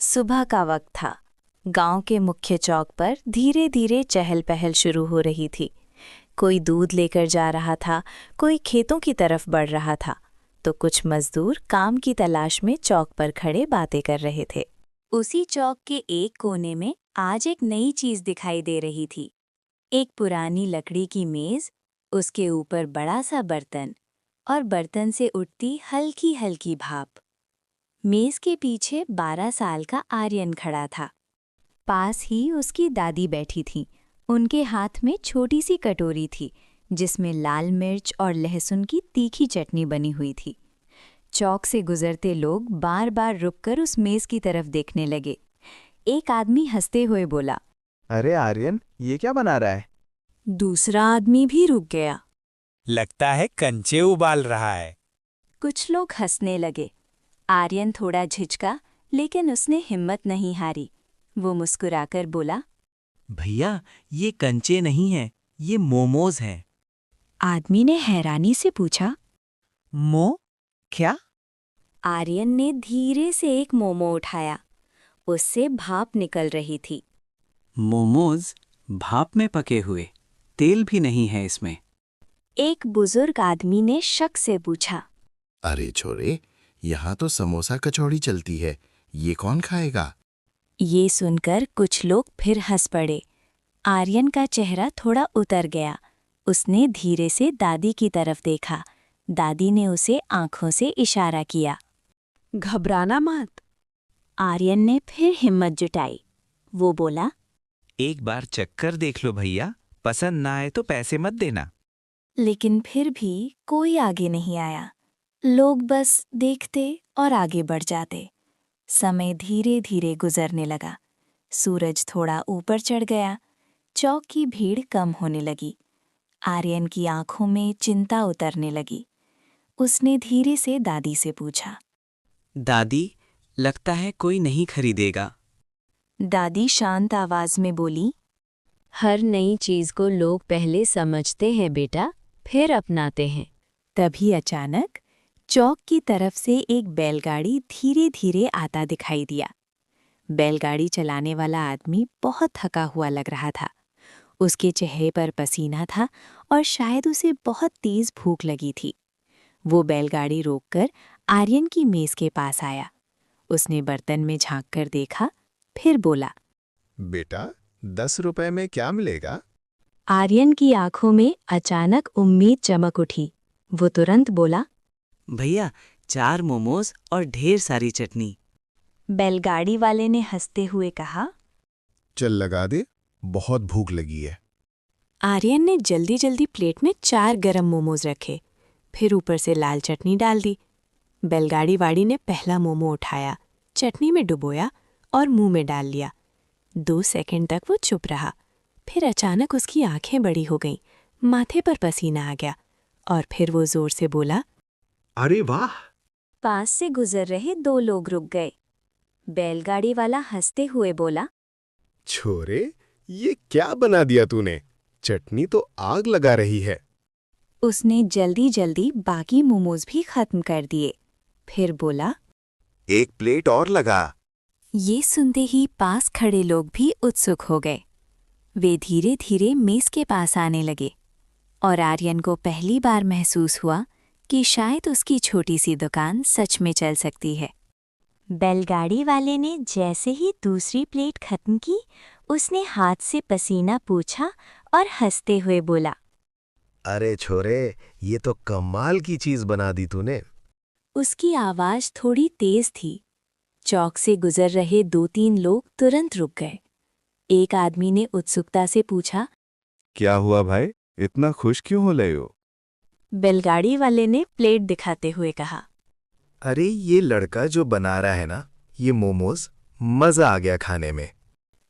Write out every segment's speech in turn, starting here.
सुबह का वक्त था। गांव के मुख्य चौक पर धीरे धीरे चहल पहल शुरू हो रही थी। कोई दूध लेकर जा रहा था, कोई खेतों की तरफ बढ़ रहा था, तो कुछ मजदूर काम की तलाश में चौक पर खड़े बातें कर रहे थे। उसी चौक के एक कोने में आज एक नई चीज दिखाई दे रही थी। एक पुरानी लकड़ी की मेज, उसके ऊपर बड़ा सा बर्तन और बर्तन से उठती हल्की हल्की भाप। मेज के पीछे 12 साल का आर्यन खड़ा था। पास ही उसकी दादी बैठी थी। उनके हाथ में छोटी सी कटोरी थी जिसमें लाल मिर्च और लहसुन की तीखी चटनी बनी हुई थी। चौक से गुजरते लोग बार बार रुककर उस मेज की तरफ देखने लगे। एक आदमी हंसते हुए बोला, अरे आर्यन, ये क्या बना रहा है? दूसरा आदमी भी रुक गया। लगता है कंचे उबाल रहा है। कुछ लोग हंसने लगे। आर्यन थोड़ा झिझका, लेकिन उसने हिम्मत नहीं हारी। वो मुस्कुराकर बोला, भैया, ये कंचे नहीं हैं, ये मोमोज हैं। आदमी ने हैरानी से पूछा, क्या? आर्यन ने धीरे से एक मोमो उठाया। उससे भाप निकल रही थी। मोमोज भाप में पके हुए, तेल भी नहीं है इसमें। एक बुजुर्ग आदमी ने शक से पूछा, अरे छोरे, यहाँ तो समोसा कचौड़ी चलती है, ये कौन खाएगा? ये सुनकर कुछ लोग फिर हंस पड़े। आर्यन का चेहरा थोड़ा उतर गया। उसने धीरे से दादी की तरफ देखा। दादी ने उसे आंखों से इशारा किया। घबराना मत। आर्यन ने फिर हिम्मत जुटाई। वो बोला, एक बार चक्कर देख लो भैया, पसंद ना आए तो पैसे मत देना। लेकिन फिर भी कोई आगे नहीं आया। लोग बस देखते और आगे बढ़ जाते। समय धीरे धीरे गुजरने लगा। सूरज थोड़ा ऊपर चढ़ गया। चौक की भीड़ कम होने लगी। आर्यन की आंखों में चिंता उतरने लगी। उसने धीरे से दादी से पूछा, दादी, लगता है कोई नहीं खरीदेगा। दादी शांत आवाज में बोली, हर नई चीज को लोग पहले समझते हैं बेटा, फिर अपनाते हैं। तभी अचानक चौक की तरफ से एक बैलगाड़ी धीरे धीरे आता दिखाई दिया। बैलगाड़ी चलाने वाला आदमी बहुत थका हुआ लग रहा था। उसके चेहरे पर पसीना था और शायद उसे बहुत तेज भूख लगी थी। वो बैलगाड़ी रोककर आर्यन की मेज के पास आया। उसने बर्तन में झांककर देखा, फिर बोला, बेटा, 10 रुपए में क्या मिलेगा? आर्यन की आंखों में अचानक उम्मीद चमक उठी। वो तुरंत बोला, भैया, 4 मोमोज और ढेर सारी चटनी। बैलगाड़ी वाले ने हंसते हुए कहा, चल लगा दे, बहुत भूख लगी है। आर्यन ने जल्दी जल्दी प्लेट में 4 गरम मोमोज रखे, फिर ऊपर से लाल चटनी डाल दी। बैलगाड़ी वाड़ी ने पहला मोमो उठाया, चटनी में डुबोया और मुंह में डाल लिया। 2 सेकंड तक वो चुप रहा। फिर अचानक उसकी आंखें बड़ी हो गईं, माथे पर पसीना आ गया और फिर वो जोर से बोला, अरे वाह! पास से गुजर रहे 2 लोग रुक गए। बैलगाड़ी वाला हंसते हुए बोला, छोरे, ये क्या बना दिया तूने? चटनी तो आग लगा रही है। उसने जल्दी जल्दी बाकी मोमोज भी खत्म कर दिए। फिर बोला, एक प्लेट और लगा। ये सुनते ही पास खड़े लोग भी उत्सुक हो गए। वे धीरे धीरे मेज के पास आने लगे और आर्यन को पहली बार महसूस हुआ कि शायद उसकी छोटी सी दुकान सच में चल सकती है। बैलगाड़ी वाले ने जैसे ही दूसरी प्लेट खत्म की, उसने हाथ से पसीना पोंछा और हंसते हुए बोला, अरे छोरे, ये तो कमाल की चीज बना दी तूने। उसकी आवाज थोड़ी तेज थी। चौक से गुजर रहे 2-3 लोग तुरंत रुक गए। एक आदमी ने उत्सुकता से पूछा, क्या हुआ भाई, इतना खुश क्यों हो रहे हो? बैलगाड़ी वाले ने प्लेट दिखाते हुए कहा, अरे ये लड़का जो बना रहा है ना, ये मोमोज, मजा आ गया खाने में।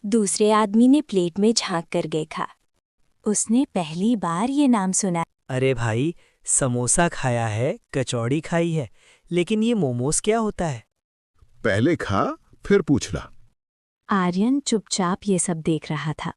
दूसरे आदमी ने प्लेट में झांक कर देखा। उसने पहली बार ये नाम सुना। अरे भाई, समोसा खाया है, कचौड़ी खाई है, लेकिन ये मोमोज क्या होता है? पहले खा, फिर पूछना। आर्यन चुपचाप ये सब देख रहा था।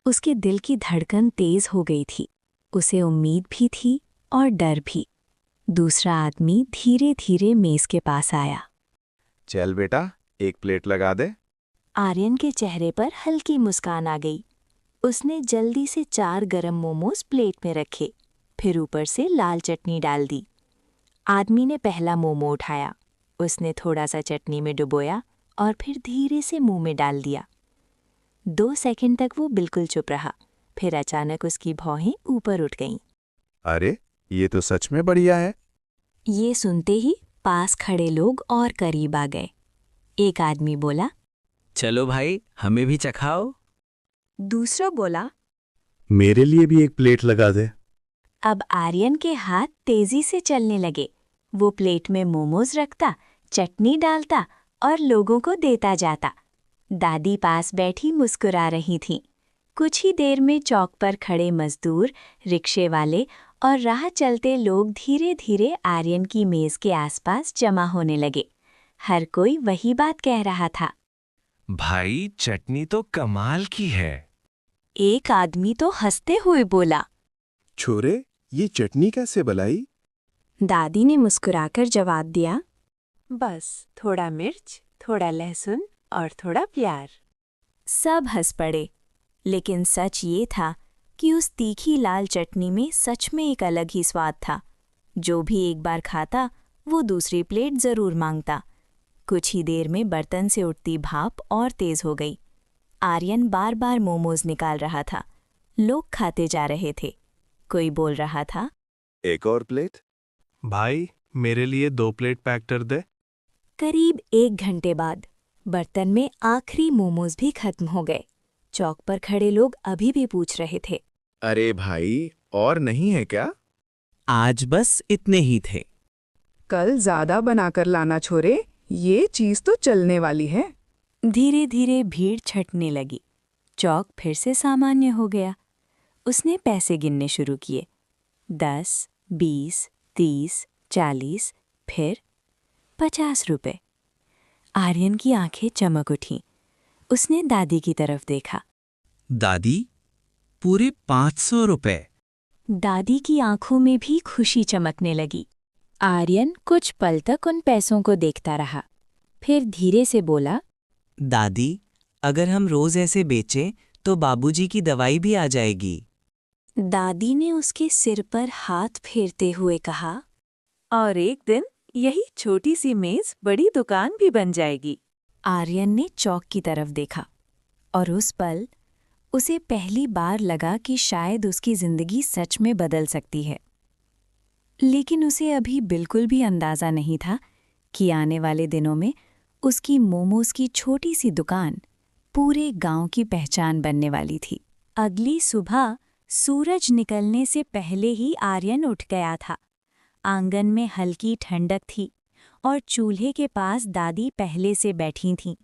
उसके दिल की धड़कन तेज हो गई थी। उसे उम्मीद भी थी और डर भी। दूसरा आदमी धीरे धीरे मेज के पास आया। चल बेटा, एक प्लेट लगा दे, आर्यन के चेहरे पर हल्की मुस्कान आ गई। उसने जल्दी से 4 गरम मोमोज प्लेट में रखे, फिर ऊपर से लाल चटनी डाल दी। आदमी ने पहला मोमो उठाया, उसने थोड़ा सा चटनी में डुबोया और फिर धीरे से मुंह में डाल दिया। 2 सेकंड तक वो बिल्कुल चुप रहा, फिर अचानक उसकी भौहें ऊपर उठ गईं। अरे ये तो सच में बढ़िया है। ये सुनते ही पास खड़े लोग और करीब आ गए। एक आदमी बोला, चलो भाई, हमें भी चखाओ। दूसरा बोला। मेरे लिए भी एक प्लेट लगा दे। अब आर्यन के हाथ तेजी से चलने लगे। वो प्लेट में मोमोज रखता, चटनी डालता और लोगों को देता जाता। दादी पास बैठी मुस्कुरा रही थीं। कुछ ही देर में चौक पर खड़े मजदूर, रिक्शे वाले और राह चलते लोग धीरे धीरे आर्यन की मेज के आसपास जमा होने लगे। हर कोई वही बात कह रहा था। भाई चटनी तो कमाल की है। एक आदमी तो हंसते हुए बोला। छोरे, ये चटनी कैसे बनाई? दादी ने मुस्कुराकर जवाब दिया, बस थोड़ा मिर्च, थोड़ा लहसुन और थोड़ा प्यार। सब हंस पड़े, लेकिन सच ये था कि उस तीखी लाल चटनी में सच में एक अलग ही स्वाद था। जो भी एक बार खाता वो दूसरी प्लेट जरूर मांगता। कुछ ही देर में बर्तन से उठती भाप और तेज हो गई। आर्यन बार बार मोमोज निकाल रहा था। लोग खाते जा रहे थे। कोई बोल रहा था, एक और प्लेट? भाई मेरे लिए 2 प्लेट पैक कर दे। करीब 1 घंटे बाद बर्तन में आखिरी मोमोज भी खत्म हो गए। चौक पर खड़े लोग अभी भी पूछ रहे थे, अरे भाई, और नहीं है क्या? आज बस इतने ही थे। कल ज्यादा बनाकर लाना छोरे, ये चीज तो चलने वाली है। धीरे धीरे भीड़ छटने लगी। चौक फिर से सामान्य हो गया। उसने पैसे गिनने शुरू किए। 10, 20, 30, 40, फिर 50 रुपए। आर्यन की आंखें चमक उठीं। उसने दादी की तरफ देखा। दादी, पूरे 500 रुपए। दादी की आंखों में भी खुशी चमकने लगी। आर्यन कुछ पल तक उन पैसों को देखता रहा, फिर धीरे से बोला, दादी, अगर हम रोज ऐसे बेचें तो बाबूजी की दवाई भी आ जाएगी। दादी ने उसके सिर पर हाथ फेरते हुए कहा, और एक दिन यही छोटी सी मेज बड़ी दुकान भी बन जाएगी। आर्यन ने चौक की तरफ देखा और उस पल उसे पहली बार लगा कि शायद उसकी जिंदगी सच में बदल सकती है। लेकिन उसे अभी बिल्कुल भी अंदाजा नहीं था कि आने वाले दिनों में उसकी मोमोज की छोटी सी दुकान पूरे गांव की पहचान बनने वाली थी। अगली सुबह सूरज निकलने से पहले ही आर्यन उठ गया था। आंगन में हल्की ठंडक थी और चूल्हे के पास दादी पहले से बैठी थीं।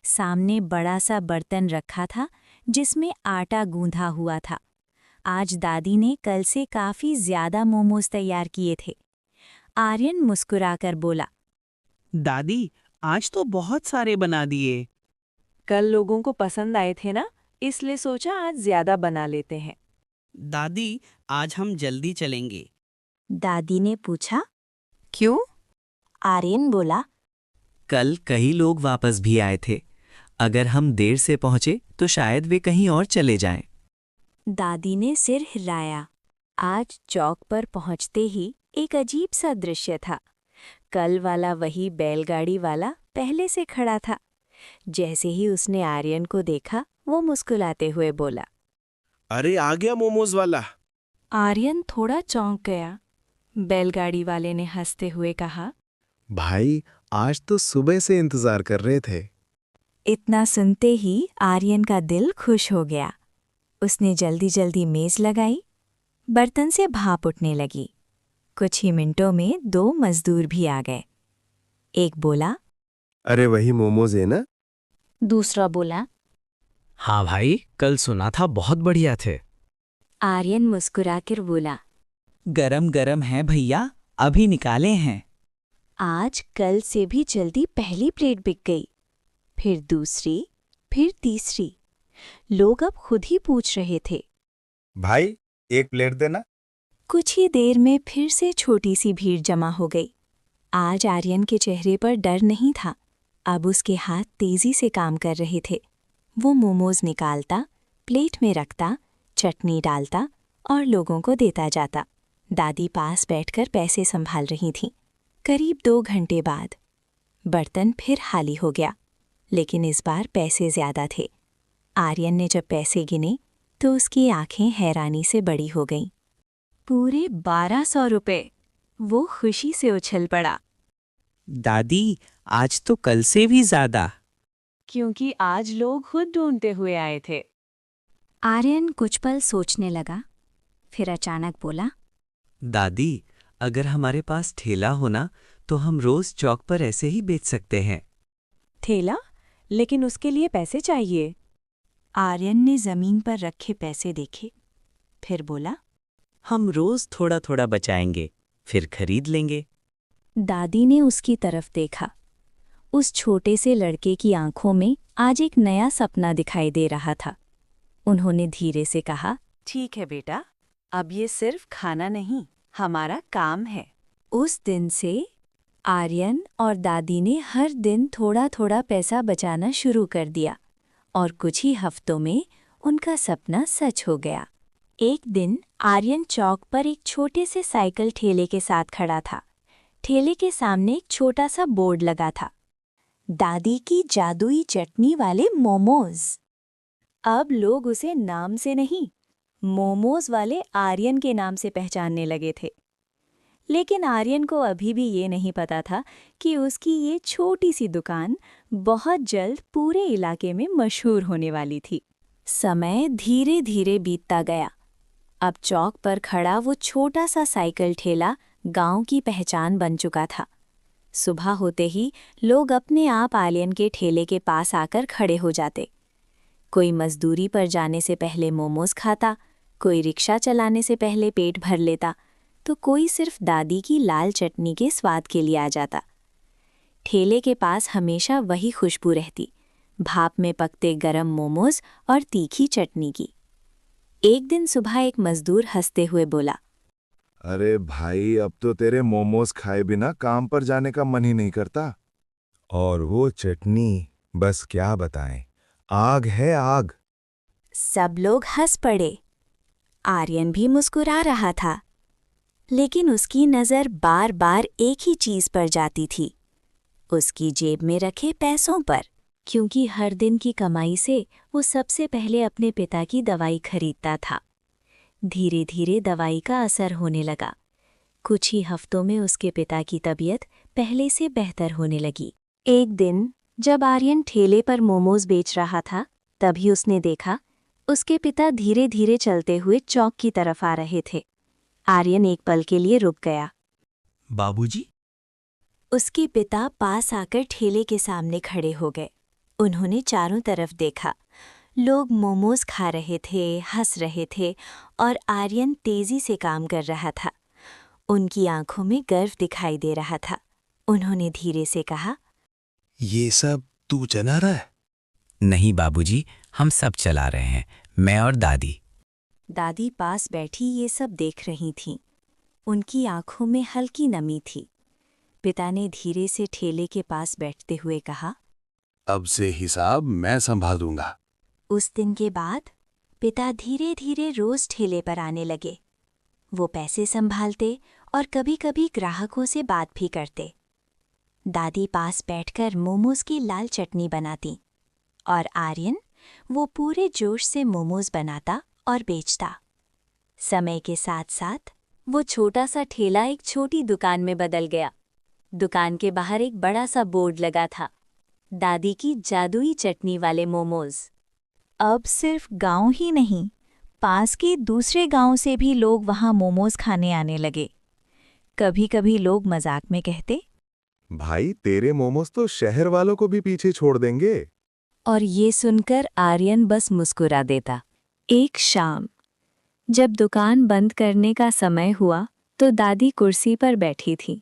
सामने बड़ा सा बर्तन रखा था जिसमें आटा गूंधा हुआ था। आज दादी ने कल से काफी ज्यादा मोमोज तैयार किए थे। आर्यन मुस्कुराकर बोला, दादी, आज तो बहुत सारे बना दिए। कल लोगों को पसंद आए थे ना, इसलिए सोचा आज ज्यादा बना लेते हैं। दादी, आज हम जल्दी चलेंगे। दादी ने पूछा, क्यों? आर्यन बोला, कल कई लोग वापस भी आए थे। अगर हम देर से पहुंचे तो शायद वे कहीं और चले जाएं। दादी ने सिर हिलाया। आज चौक पर पहुंचते ही एक अजीब सा दृश्य था। कल वाला वही बैलगाड़ी वाला पहले से खड़ा था। जैसे ही उसने आर्यन को देखा, वो मुस्कुराते हुए बोला, अरे आ गया मोमोज वाला। आर्यन थोड़ा चौंक गया। बैलगाड़ी वाले ने हंसते हुए कहा, भाई, आज तो सुबह से इंतजार कर रहे थे। इतना सुनते ही आर्यन का दिल खुश हो गया। उसने जल्दी जल्दी मेज लगाई। बर्तन से भाप उठने लगी। कुछ ही मिनटों में 2 मजदूर भी आ गए। एक बोला, अरे वही मोमोज है ना? दूसरा बोला। हाँ भाई, कल सुना था बहुत बढ़िया थे। आर्यन मुस्कुराकर बोला, गरम गरम है भैया, अभी निकाले हैं। आज कल से भी जल्दी पहली प्लेट बिक गई, फिर दूसरी, फिर तीसरी। लोग अब खुद ही पूछ रहे थे, भाई एक प्लेट देना। कुछ ही देर में फिर से छोटी सी भीड़ जमा हो गई। आज आर्यन के चेहरे पर डर नहीं था। अब उसके हाथ तेजी से काम कर रहे थे। वो मोमोज निकालता, प्लेट में रखता, चटनी डालता और लोगों को देता जाता। दादी पास बैठकर पैसे संभाल रही थीं। करीब 2 घंटे बाद बर्तन फिर खाली हो गया, लेकिन इस बार पैसे ज्यादा थे। आर्यन ने जब पैसे गिने तो उसकी आंखें हैरानी से बड़ी हो गईं। पूरे 1200 रुपए! वो खुशी से उछल पड़ा। दादी, आज तो कल से भी ज्यादा। क्योंकि आज लोग खुद ढूंढते हुए आए थे। आर्यन कुछ पल सोचने लगा, फिर अचानक बोला, दादी, अगर हमारे पास ठेला होना तो हम रोज चौक पर ऐसे ही बेच सकते हैं। ठेला? लेकिन उसके लिए पैसे चाहिए। आर्यन ने जमीन पर रखे पैसे देखे, फिर बोला, हम रोज थोड़ा थोड़ा बचाएंगे, फिर खरीद लेंगे। दादी ने उसकी तरफ देखा। उस छोटे से लड़के की आंखों में आज एक नया सपना दिखाई दे रहा था। उन्होंने धीरे से कहा, ठीक है बेटा, अब ये सिर्फ खाना नहीं, हमारा काम है। उस दिन से आर्यन और दादी ने हर दिन थोड़ा थोड़ा पैसा बचाना शुरू कर दिया और कुछ ही हफ्तों में उनका सपना सच हो गया। एक दिन आर्यन चौक पर एक छोटे से साइकिल ठेले के साथ खड़ा था। ठेले के सामने एक छोटा सा बोर्ड लगा था, दादी की जादुई चटनी वाले मोमोज। अब लोग उसे नाम से नहीं, मोमोज वाले आर्यन के नाम से पहचानने लगे थे। लेकिन आर्यन को अभी भी ये नहीं पता था कि उसकी ये छोटी सी दुकान बहुत जल्द पूरे इलाके में मशहूर होने वाली थी। समय धीरे धीरे बीतता गया। अब चौक पर खड़ा वो छोटा सा साइकिल ठेला गांव की पहचान बन चुका था। सुबह होते ही लोग अपने आप आर्यन के ठेले के पास आकर खड़े हो जाते। कोई मजदूरी पर जाने से पहले मोमोज खाता, कोई रिक्शा चलाने से पहले पेट भर लेता, तो कोई सिर्फ दादी की लाल चटनी के स्वाद के लिए आ जाता। ठेले के पास हमेशा वही खुशबू रहती, भाप में पकते गरम मोमोज और तीखी चटनी की। एक दिन सुबह एक मजदूर हंसते हुए बोला, अरे भाई, अब तो तेरे मोमोज खाए बिना काम पर जाने का मन ही नहीं करता। और वो चटनी, बस क्या बताएं, आग है आग। सब लोग हंस पड़े। आर्यन भी मुस्कुरा रहा था, लेकिन उसकी नज़र बार बार एक ही चीज़ पर जाती थी, उसकी जेब में रखे पैसों पर, क्योंकि हर दिन की कमाई से वो सबसे पहले अपने पिता की दवाई खरीदता था। धीरे धीरे दवाई का असर होने लगा। कुछ ही हफ्तों में उसके पिता की तबीयत पहले से बेहतर होने लगी। एक दिन जब आर्यन ठेले पर मोमोज बेच रहा था, तभी उसने देखा उसके पिता धीरे धीरे चलते हुए चौक की तरफ आ रहे थे। आर्यन एक पल के लिए रुक गया। बाबूजी? उसके पिता पास आकर ठेले के सामने खड़े हो गए। उन्होंने चारों तरफ देखा। लोग मोमोज खा रहे थे, हंस रहे थे और आर्यन तेजी से काम कर रहा था। उनकी आंखों में गर्व दिखाई दे रहा था। उन्होंने धीरे से कहा, ये सब तू चला रहा है? नहीं बाबूजी, हम सब चला रहे हैं, मैं और दादी। दादी पास बैठी ये सब देख रही थीं। उनकी आंखों में हल्की नमी थी। पिता ने धीरे से ठेले के पास बैठते हुए कहा, अब से हिसाब मैं संभालूंगा। उस दिन के बाद पिता धीरे धीरे रोज ठेले पर आने लगे। वो पैसे संभालते और कभी-कभी ग्राहकों से बात भी करते। दादी पास बैठकर मोमोज की लाल चटनी बनाती और आर्यन वो पूरे जोश से मोमोज बनाता और बेचता। समय के साथ साथ वो छोटा सा ठेला एक छोटी दुकान में बदल गया। दुकान के बाहर एक बड़ा सा बोर्ड लगा था, दादी की जादुई चटनी वाले मोमोज। अब सिर्फ गांव ही नहीं, पास के दूसरे गांव से भी लोग वहां मोमोज खाने आने लगे। कभी-कभी लोग मजाक में कहते, भाई, तेरे मोमोज तो शहर वालों को भी पीछे छोड़ देंगे। और ये सुनकर आर्यन बस मुस्कुरा देता। एक शाम जब दुकान बंद करने का समय हुआ तो दादी कुर्सी पर बैठी थी।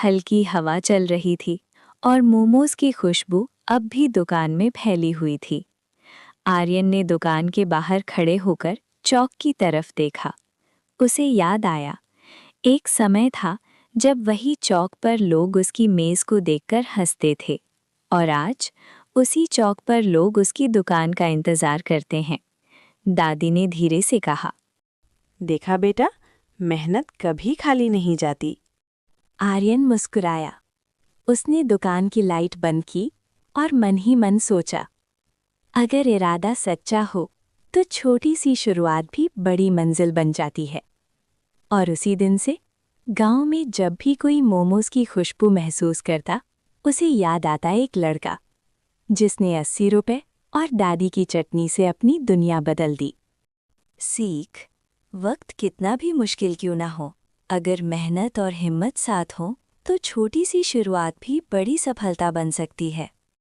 हल्की हवा चल रही थी और मोमोज की खुशबू अब भी दुकान में फैली हुई थी। आर्यन ने दुकान के बाहर खड़े होकर चौक की तरफ देखा। उसे याद आया, एक समय था जब वही चौक पर लोग उसकी मेज को देखकर हंसते थे और आज उसी चौक पर लोग उसकी दुकान का इंतजार करते हैं। दादी ने धीरे से कहा, देखा बेटा, मेहनत कभी खाली नहीं जाती। आर्यन मुस्कुराया। उसने दुकान की लाइट बंद की और मन ही मन सोचा, अगर इरादा सच्चा हो तो छोटी सी शुरुआत भी बड़ी मंजिल बन जाती है। और उसी दिन से गांव में जब भी कोई मोमोज की खुशबू महसूस करता, उसे याद आता एक लड़का जिसने 80 रुपए और दादी की चटनी से अपनी दुनिया बदल दी। सीख, वक्त कितना भी मुश्किल क्यों ना हो, अगर मेहनत और हिम्मत साथ हो तो छोटी सी शुरुआत भी बड़ी सफलता बन सकती है।